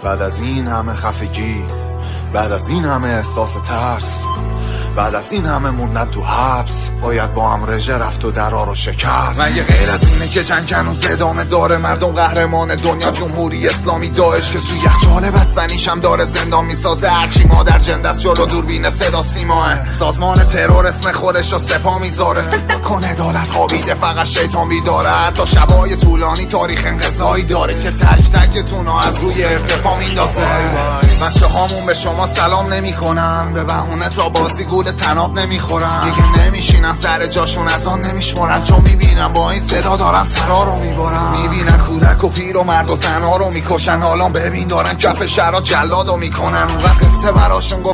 بعد از این همه خفگی، بعد از این همه احساس ترس، بعد از این همه موندن تو حبس، باید با هم رژه رفت و درا رو شکست. مگه غیر از اینه که جنگ هنوز ادامه داره؟ مردم قهرمان دنیا جمهوری اسلامی داعش که توی یخچال بستنیشم داره زندان میسازه. هرچی مادر جندست جلو دوربین صدا سیماه، سازمان ترور اسم خودش رو سپاه میذاره. کن عدالت خوابیده فقط شیطان بیداره. حتی شبای طولانی تاریخ انقضایی داره که تک تکتون از روی ارتفاع میندازه. بچه هامون به شما سلام نمی کنن، به بهونه تا بازی گول تناب نمیخورن. دیگه نمیشینن سر جاشون از آن نمیشمرن، چون میبینن با این صدا دارن سرا رو میبرن. میبینن کودک و پیر و مرد و زنها رو میکشن. حالا ببین دارن کف شهرها جلاد رو میکنن. اونقدر قصه براشون